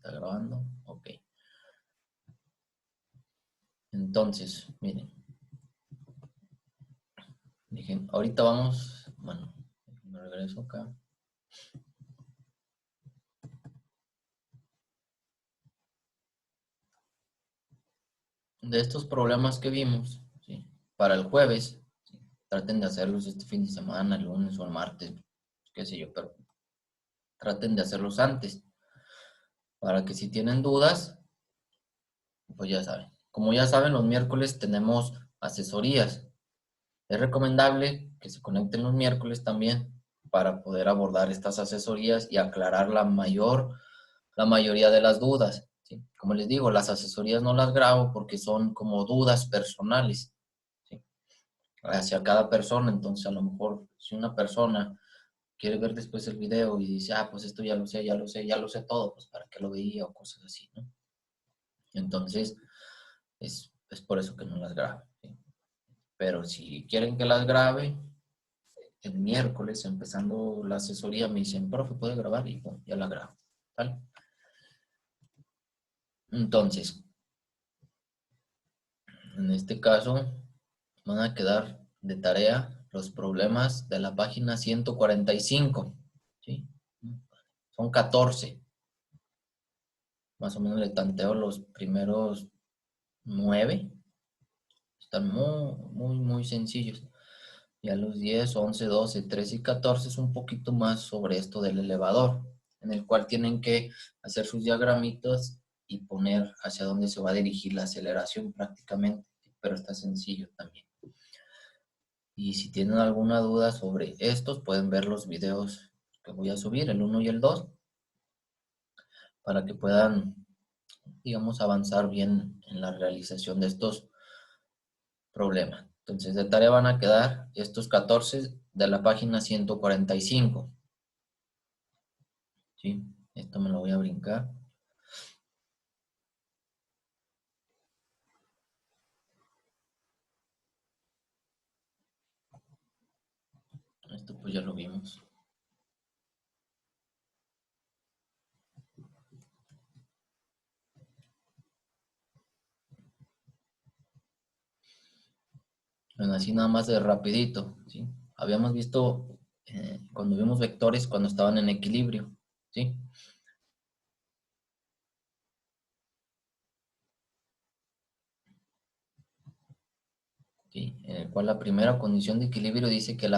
está grabando. Ok. Entonces, miren. Ahorita vamos, bueno, me regreso acá. De estos problemas que vimos, ¿sí? Para el jueves, ¿sí? Traten de hacerlos este fin de semana, el lunes o el martes, qué sé yo, pero traten de hacerlos antes, para que si tienen dudas, pues ya saben. Como ya saben, los miércoles tenemos asesorías. Es recomendable que se conecten los miércoles también para poder abordar estas asesorías y aclarar la mayoría de las dudas, ¿sí? Como les digo, las asesorías no las grabo porque son como dudas personales, ¿sí? Hacia cada persona. Entonces, a lo mejor, si una persona quiere ver después el video y dice, pues esto ya lo sé, ya lo sé, ya lo sé todo, pues para qué lo veía o cosas así, ¿no? Entonces, es por eso que no las grabo, ¿sí? Pero si quieren que las grabe, el miércoles, empezando la asesoría, me dicen, profe, ¿puede grabar? Y bueno, ya la grabo, ¿vale? Entonces, en este caso, van a quedar de tarea los problemas de la página 145, ¿sí? Son 14. Más o menos le tanteo los primeros 9. Están muy sencillos. Ya los 10, 11, 12, 13 y 14 es un poquito más sobre esto del elevador, en el cual tienen que hacer sus diagramitas y poner hacia dónde se va a dirigir la aceleración prácticamente, pero está sencillo también. Y si tienen alguna duda sobre estos, pueden ver los videos que voy a subir, el 1 y el 2, para que puedan, digamos, avanzar bien en la realización de estos problemas. Entonces, de tarea van a quedar estos 14 de la página 145. ¿Sí? Esto me lo voy a brincar. Esto pues ya lo vimos. Bueno, así nada más de rapidito, ¿sí? Habíamos visto cuando vimos vectores cuando estaban en equilibrio, ¿sí? ¿Sí? En el cual la primera condición de equilibrio dice que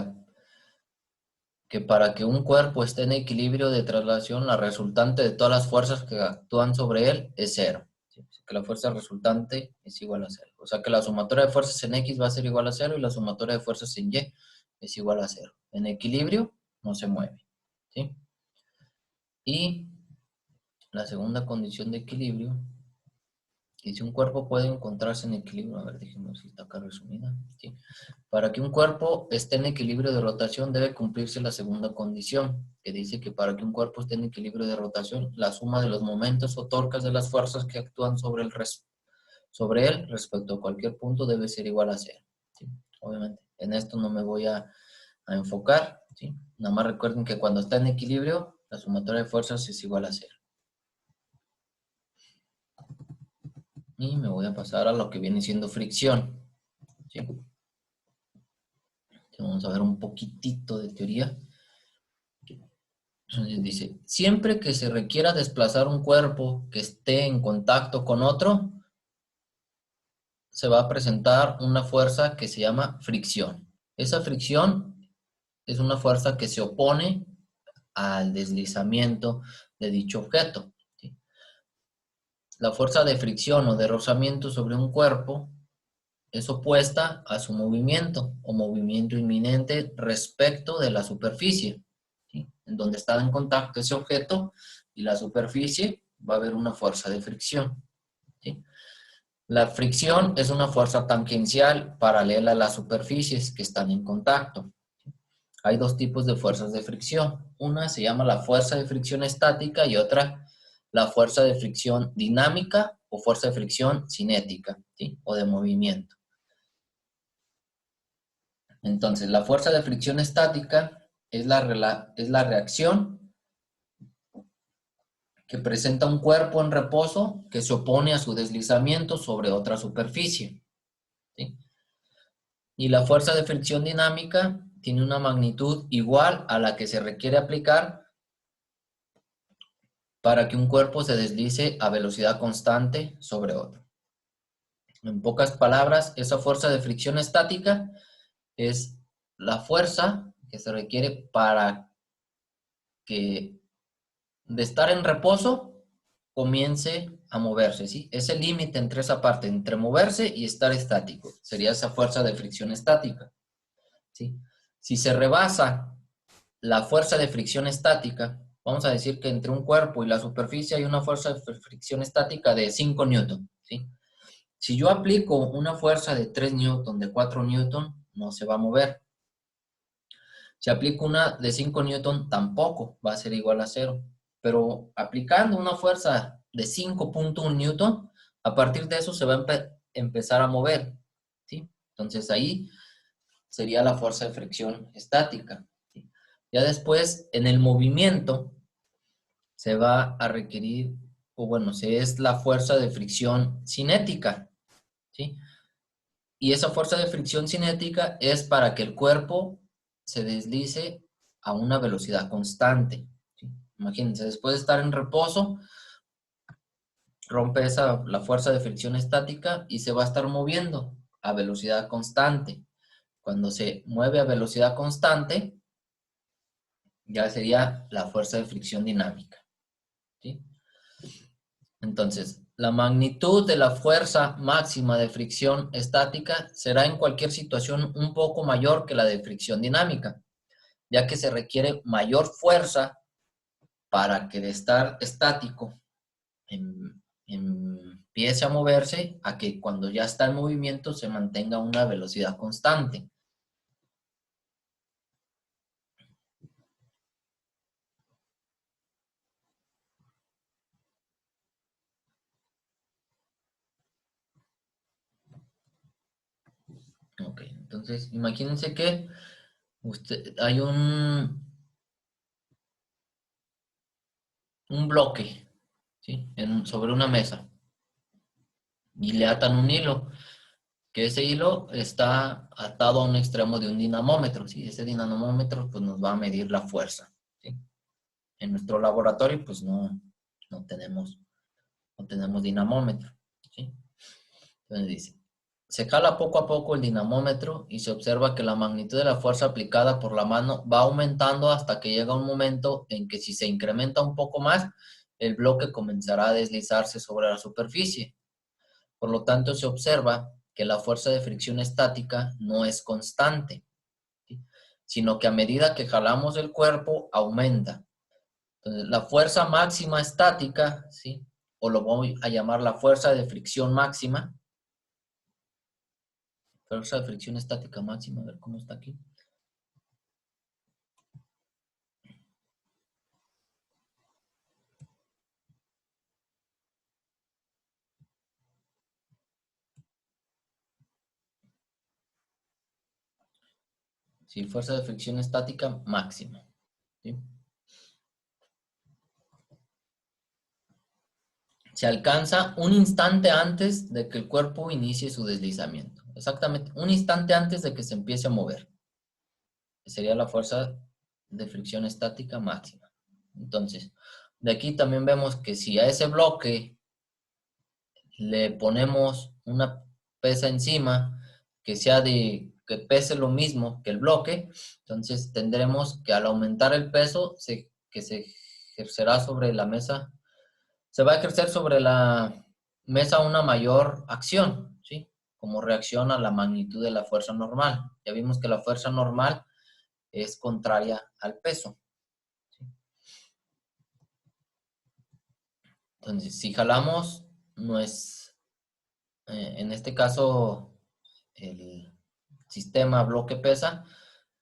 para que un cuerpo esté en equilibrio de traslación, la resultante de todas las fuerzas que actúan sobre él es cero. ¿Sí? Que la fuerza resultante es igual a cero. O sea que la sumatoria de fuerzas en X va a ser igual a cero y la sumatoria de fuerzas en Y es igual a cero. En equilibrio no se mueve, ¿sí? Y la segunda condición de equilibrio, y si un cuerpo puede encontrarse en equilibrio, a ver, déjenme ver si está acá resumida, ¿sí? Para que un cuerpo esté en equilibrio de rotación debe cumplirse la segunda condición, que dice que para que un cuerpo esté en equilibrio de rotación, la suma de los momentos o torcas de las fuerzas que actúan sobre él respecto a cualquier punto debe ser igual a cero, ¿sí? Obviamente, en esto no me voy a enfocar, ¿sí? Nada más recuerden que cuando está en equilibrio, la sumatoria de fuerzas es igual a cero. Y me voy a pasar a lo que viene siendo fricción, ¿sí? Vamos a ver un poquitito de teoría. Entonces dice, siempre que se requiera desplazar un cuerpo que esté en contacto con otro, se va a presentar una fuerza que se llama fricción. Esa fricción es una fuerza que se opone al deslizamiento de dicho objeto, ¿sí? La fuerza de fricción o de rozamiento sobre un cuerpo es opuesta a su movimiento o movimiento inminente respecto de la superficie, ¿sí? En donde está en contacto ese objeto y la superficie, va a haber una fuerza de fricción, ¿sí? La fricción es una fuerza tangencial paralela a las superficies que están en contacto. Hay dos tipos de fuerzas de fricción. Una se llama la fuerza de fricción estática y otra la fuerza de fricción dinámica o fuerza de fricción cinética, ¿sí? O de movimiento. Entonces, la fuerza de fricción estática es la reacción que presenta un cuerpo en reposo que se opone a su deslizamiento sobre otra superficie, ¿sí? Y la fuerza de fricción dinámica tiene una magnitud igual a la que se requiere aplicar para que un cuerpo se deslice a velocidad constante sobre otro. En pocas palabras, esa fuerza de fricción estática es la fuerza que se requiere para que de estar en reposo comience a moverse, ¿sí? Es el límite entre esa parte, entre moverse y estar estático. Sería esa fuerza de fricción estática, ¿sí? Si se rebasa la fuerza de fricción estática, vamos a decir que entre un cuerpo y la superficie hay una fuerza de fricción estática de 5 newton, ¿sí? Si yo aplico una fuerza de 3 newton, de 4 newton, no se va a mover. Si aplico una de 5 newton, tampoco va a ser igual a cero. Pero aplicando una fuerza de 5.1 newton, a partir de eso se va a empezar a mover, ¿sí? Entonces ahí sería la fuerza de fricción estática, ¿sí? Ya después, en el movimiento, se va a requerir, o bueno, es la fuerza de fricción cinética, ¿sí? Y esa fuerza de fricción cinética es para que el cuerpo se deslice a una velocidad constante, ¿sí? Imagínense, después de estar en reposo, rompe la fuerza de fricción estática y se va a estar moviendo a velocidad constante. Cuando se mueve a velocidad constante, ya sería la fuerza de fricción dinámica, ¿sí? Entonces, la magnitud de la fuerza máxima de fricción estática será en cualquier situación un poco mayor que la de fricción dinámica, ya que se requiere mayor fuerza para que de estar estático empiece a moverse a que cuando ya está en movimiento se mantenga una velocidad constante. Ok, entonces imagínense que hay un bloque, ¿sí? Sobre una mesa y le atan un hilo, que ese hilo está atado a un extremo de un dinamómetro, ¿sí? Ese dinamómetro pues nos va a medir la fuerza, ¿sí? En nuestro laboratorio pues no tenemos, no tenemos dinamómetro, ¿sí? Entonces dice, se jala poco a poco el dinamómetro y se observa que la magnitud de la fuerza aplicada por la mano va aumentando hasta que llega un momento en que si se incrementa un poco más, el bloque comenzará a deslizarse sobre la superficie. Por lo tanto, se observa que la fuerza de fricción estática no es constante, ¿sí? Sino que a medida que jalamos el cuerpo, aumenta. Entonces, la fuerza máxima estática, ¿sí? O lo voy a llamar la fuerza de fricción máxima, fuerza de fricción estática máxima, a ver cómo está aquí. Sí, fuerza de fricción estática máxima, ¿sí? Se alcanza un instante antes de que el cuerpo inicie su deslizamiento. Exactamente, un instante antes de que se empiece a mover. Sería la fuerza de fricción estática máxima. Entonces, de aquí también vemos que si a ese bloque le ponemos una pesa encima que pese lo mismo que el bloque, entonces tendremos que al aumentar el peso que se ejercerá sobre la mesa, se va a ejercer sobre la mesa una mayor acción, ¿sí? Como reacción a la magnitud de la fuerza normal. Ya vimos que la fuerza normal es contraria al peso, ¿sí? Entonces, si jalamos, no es, en este caso, el sistema bloque pesa,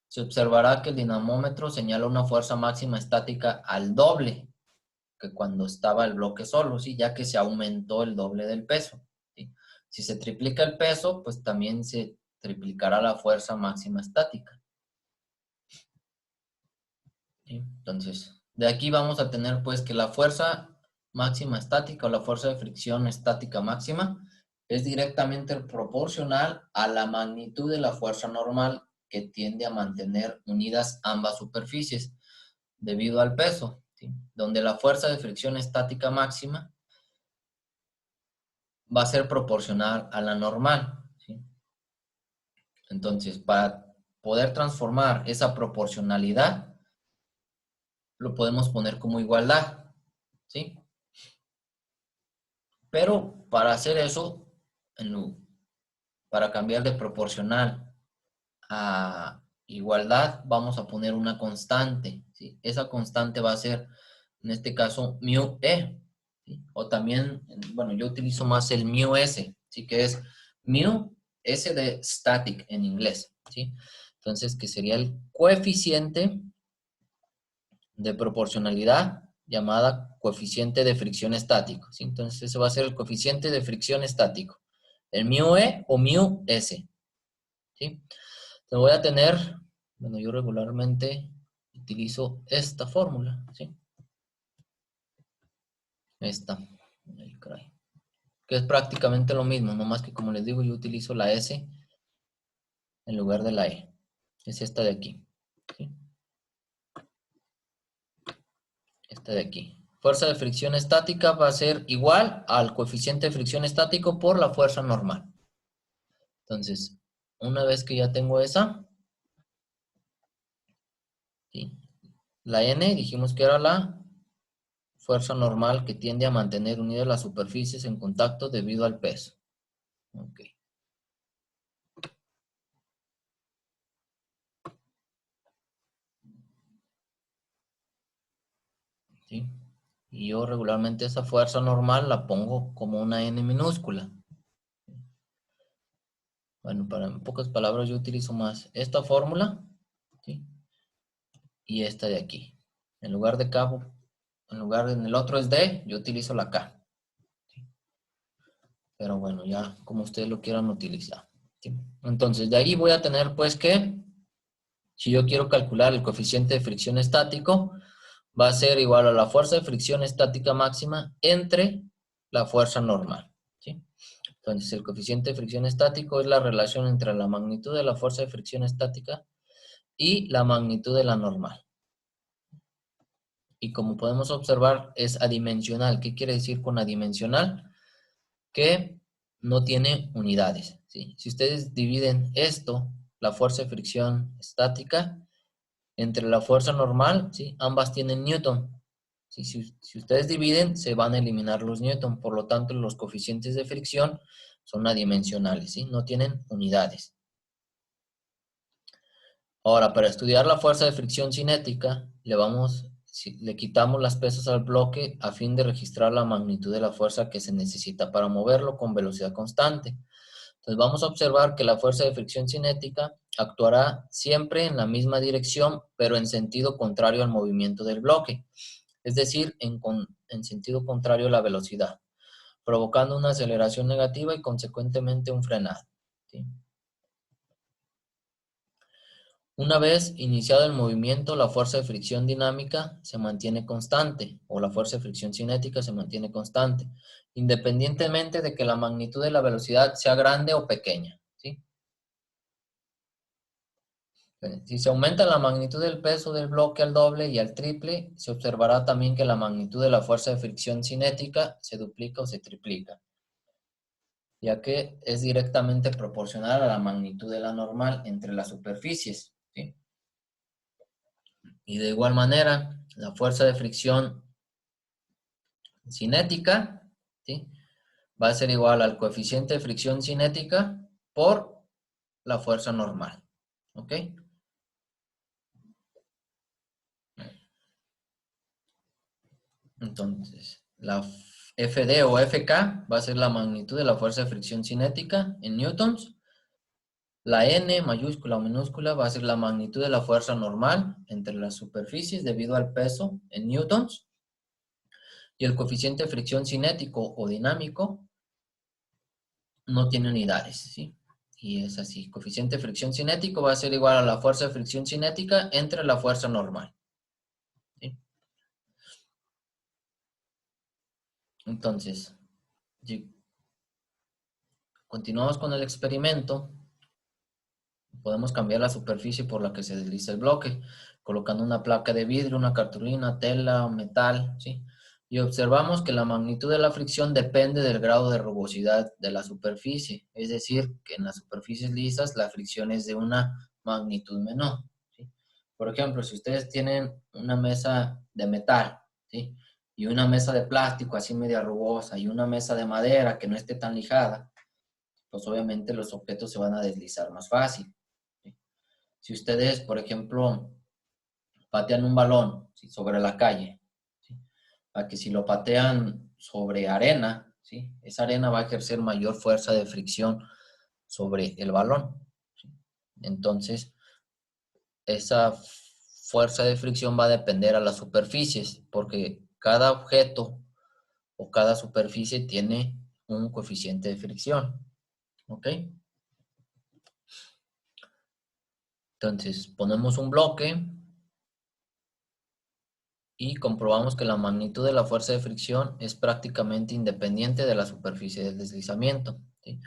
se observará que el dinamómetro señala una fuerza máxima estática al doble que cuando estaba el bloque solo, ¿sí? Ya que se aumentó el doble del peso, ¿sí? Si se triplica el peso, pues también se triplicará la fuerza máxima estática, ¿sí? Entonces, de aquí vamos a tener pues que la fuerza máxima estática o la fuerza de fricción estática máxima es directamente proporcional a la magnitud de la fuerza normal que tiende a mantener unidas ambas superficies debido al peso, ¿sí? Donde la fuerza de fricción estática máxima va a ser proporcional a la normal, ¿sí? Entonces, para poder transformar esa proporcionalidad, lo podemos poner como igualdad, ¿sí? Pero para hacer eso, para cambiar de proporcional a igualdad, vamos a poner una constante, ¿sí? Esa constante va a ser, en este caso, mu e, ¿sí? O también, bueno, yo utilizo más el mu s, ¿sí? Que es mu s de static en inglés, ¿sí? Entonces, que sería el coeficiente de proporcionalidad llamada coeficiente de fricción estático, ¿sí? Entonces, ese va a ser el coeficiente de fricción estático, el mu e o mu s, ¿sí? Entonces voy a tener, bueno, yo regularmente utilizo esta fórmula, ¿sí? Esta, que es prácticamente lo mismo, nomás que como les digo, yo utilizo la S en lugar de la E. Es esta de aquí, ¿sí? Esta de aquí. Fuerza de fricción estática va a ser igual al coeficiente de fricción estático por la fuerza normal. Entonces, una vez que ya tengo esa, ¿sí? La N dijimos que era la fuerza normal que tiende a mantener unidas las superficies en contacto debido al peso. Ok. ¿Sí? Y yo regularmente esa fuerza normal la pongo como una N minúscula. Bueno, en pocas palabras yo utilizo más esta fórmula, ¿sí? Y esta de aquí. En lugar de K, en el otro es D, yo utilizo la K. ¿Sí? Pero bueno, ya como ustedes lo quieran utilizar. ¿Sí? Entonces, de ahí voy a tener pues que, si yo quiero calcular el coeficiente de fricción estático, va a ser igual a la fuerza de fricción estática máxima entre la fuerza normal, ¿sí? Entonces, el coeficiente de fricción estático es la relación entre la magnitud de la fuerza de fricción estática y la magnitud de la normal. Y como podemos observar, es adimensional. ¿Qué quiere decir con adimensional? Que no tiene unidades, ¿sí? Si ustedes dividen esto, la fuerza de fricción estática, entre la fuerza normal, ¿sí? Ambas tienen newton. ¿Sí? Si ustedes dividen, se van a eliminar los newton. Por lo tanto, los coeficientes de fricción son adimensionales, ¿sí? No tienen unidades. Ahora, para estudiar la fuerza de fricción cinética, le quitamos las pesas al bloque a fin de registrar la magnitud de la fuerza que se necesita para moverlo con velocidad constante. Entonces vamos a observar que la fuerza de fricción cinética actuará siempre en la misma dirección, pero en sentido contrario al movimiento del bloque, es decir, en sentido contrario a la velocidad, provocando una aceleración negativa y consecuentemente un frenado, ¿sí? Una vez iniciado el movimiento, la fuerza de fricción dinámica se mantiene constante, o la fuerza de fricción cinética se mantiene constante, independientemente de que la magnitud de la velocidad sea grande o pequeña, ¿sí? Si se aumenta la magnitud del peso del bloque al doble y al triple, se observará también que la magnitud de la fuerza de fricción cinética se duplica o se triplica, ya que es directamente proporcional a la magnitud de la normal entre las superficies, ¿sí? Y de igual manera, la fuerza de fricción cinética, ¿sí? Va a ser igual al coeficiente de fricción cinética por la fuerza normal, ¿ok? Entonces, la FD o FK va a ser la magnitud de la fuerza de fricción cinética en newtons. La N mayúscula o minúscula va a ser la magnitud de la fuerza normal entre las superficies debido al peso en newtons. Y el coeficiente de fricción cinético o dinámico no tiene unidades, ¿sí? Y es así. Coeficiente de fricción cinético va a ser igual a la fuerza de fricción cinética entre la fuerza normal, ¿sí? Entonces, si continuamos con el experimento, podemos cambiar la superficie por la que se desliza el bloque, colocando una placa de vidrio, una cartulina, tela o metal, ¿sí? Y observamos que la magnitud de la fricción depende del grado de rugosidad de la superficie, es decir, que en las superficies lisas la fricción es de una magnitud menor, ¿sí? Por ejemplo, si ustedes tienen una mesa de metal, ¿sí? Y una mesa de plástico así media rugosa y una mesa de madera que no esté tan lijada, pues obviamente los objetos se van a deslizar más fácil, ¿sí? Si ustedes, por ejemplo, patean un balón, ¿sí?, sobre la calle, ¿sí?, a que si lo patean sobre arena, ¿sí?, esa arena va a ejercer mayor fuerza de fricción sobre el balón, ¿sí? Entonces, esa fuerza de fricción va a depender a las superficies, porque cada objeto o cada superficie tiene un coeficiente de fricción, ¿ok? Entonces, ponemos un bloque y comprobamos que la magnitud de la fuerza de fricción es prácticamente independiente de la superficie del deslizamiento, ¿sí?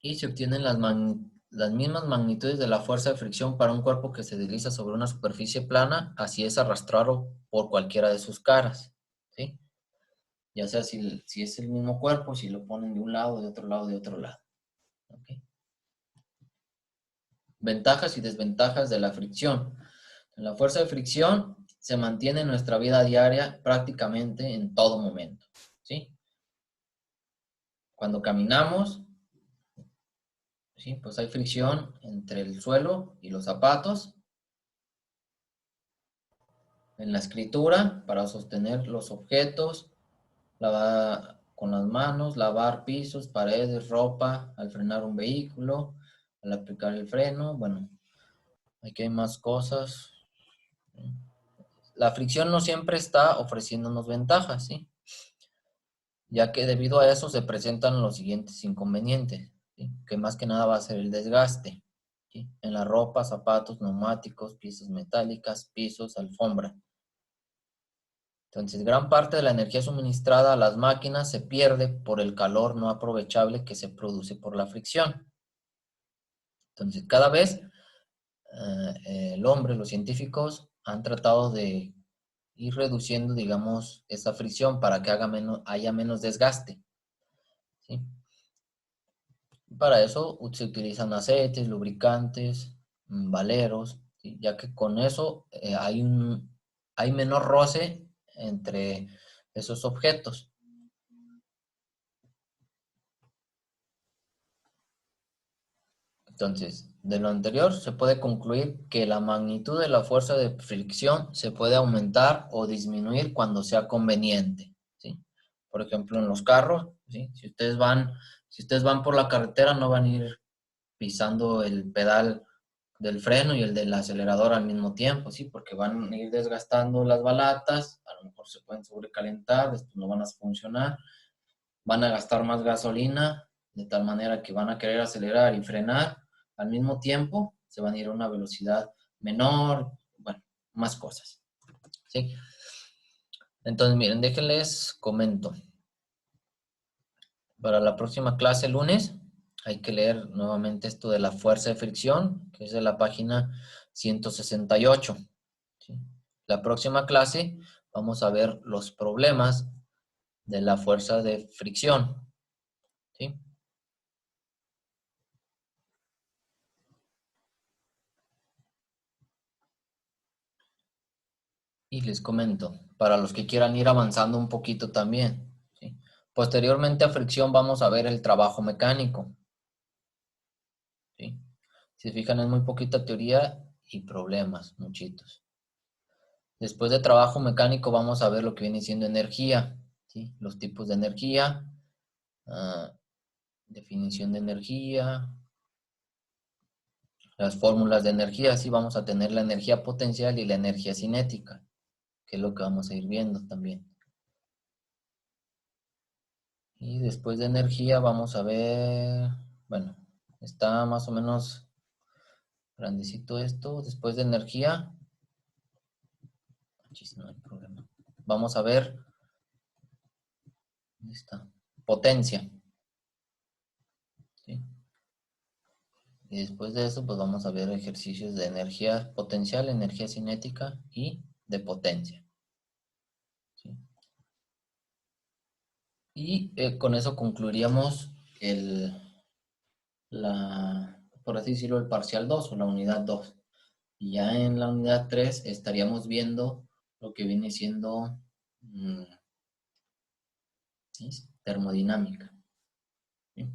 Y se obtienen las mismas magnitudes de la fuerza de fricción para un cuerpo que se desliza sobre una superficie plana, así es arrastrado por cualquiera de sus caras, ¿sí? Ya sea si es el mismo cuerpo, si lo ponen de un lado, de otro lado, de otro lado, ¿ok? Ventajas y desventajas de la fricción. La fuerza de fricción se mantiene en nuestra vida diaria prácticamente en todo momento, ¿sí? Cuando caminamos, ¿sí?, pues hay fricción entre el suelo y los zapatos. En la escritura, para sostener los objetos, lavar con las manos, lavar pisos, paredes, ropa, al frenar un vehículo, al aplicar el freno. Bueno, aquí hay más cosas. La fricción no siempre está ofreciéndonos ventajas, ¿sí?, ya que debido a eso se presentan los siguientes inconvenientes, ¿sí?, que más que nada va a ser el desgaste, ¿sí?, en la ropa, zapatos, neumáticos, piezas metálicas, pisos, alfombra. Entonces, gran parte de la energía suministrada a las máquinas se pierde por el calor no aprovechable que se produce por la fricción. Entonces, cada vez el hombre, los científicos, han tratado de ir reduciendo, digamos, esa fricción para que haya menos desgaste, ¿sí? Para eso se utilizan aceites, lubricantes, valeros, ¿sí?, ya que con eso hay menor roce entre esos objetos. Entonces, de lo anterior se puede concluir que la magnitud de la fuerza de fricción se puede aumentar o disminuir cuando sea conveniente, ¿sí? Por ejemplo, en los carros, ¿sí?, si ustedes van por la carretera, no van a ir pisando el pedal del freno y el del acelerador al mismo tiempo, ¿sí? Porque van a ir desgastando las balatas, a lo mejor se pueden sobrecalentar, después no van a funcionar, van a gastar más gasolina, de tal manera que van a querer acelerar y frenar al mismo tiempo, se van a ir a una velocidad menor, bueno, más cosas, ¿sí? Entonces, miren, déjenles comento. Para la próxima clase, lunes, hay que leer nuevamente esto de la fuerza de fricción, que es de la página 168, ¿sí? La próxima clase vamos a ver los problemas de la fuerza de fricción, ¿sí? Y les comento, para los que quieran ir avanzando un poquito también, ¿sí? Posteriormente a fricción vamos a ver el trabajo mecánico, ¿sí? Si se fijan, es muy poquita teoría y problemas, muchitos. Después de trabajo mecánico vamos a ver lo que viene siendo energía, ¿sí? Los tipos de energía, ah, definición de energía, las fórmulas de energía, sí, vamos a tener la energía potencial y la energía cinética, que es lo que vamos a ir viendo también. Y después de energía vamos a ver, bueno, está más o menos grandecito esto. Después de energía, no hay problema. Vamos a ver ¿Dónde está? Potencia. ¿Sí? Y después de eso, pues vamos a ver ejercicios de energía potencial, energía cinética y de potencia. ¿Sí? Y con eso concluiríamos por así decirlo, el parcial 2 o la unidad 2. Y ya en la unidad 3 estaríamos viendo lo que viene siendo ¿sí? Termodinámica. ¿Sí?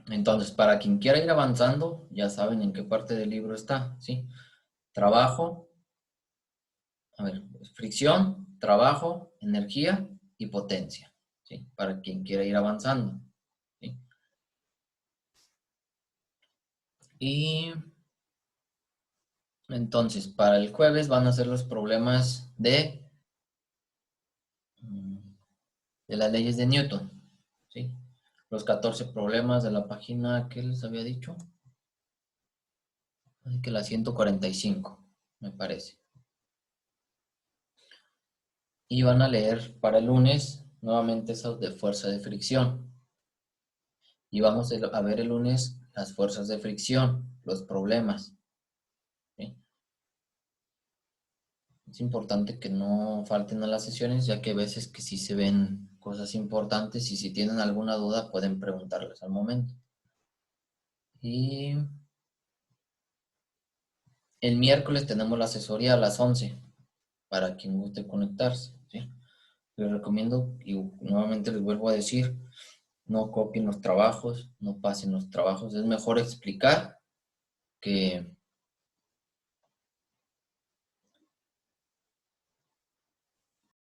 Entonces, para quien quiera ir avanzando, ya saben en qué parte del libro está. ¿Sí? Trabajo, a ver, fricción, trabajo, energía y potencia. ¿Sí? Para quien quiera ir avanzando. ¿Sí? Y entonces, para el jueves van a ser los problemas de las leyes de Newton. ¿Sí? Los 14 problemas de la página que les había dicho. Así que la 145, me parece. Y van a leer para el lunes nuevamente esos de fuerza de fricción. Y vamos a ver el lunes las fuerzas de fricción, los problemas. ¿Sí? Es importante que no falten a las sesiones, ya que a veces que sí se ven cosas importantes y si tienen alguna duda pueden preguntarles al momento. Y el miércoles tenemos la asesoría a las 11 para quien guste conectarse. ¿Sí? Les recomiendo, y nuevamente les vuelvo a decir, no copien los trabajos, no pasen los trabajos. Es mejor explicar que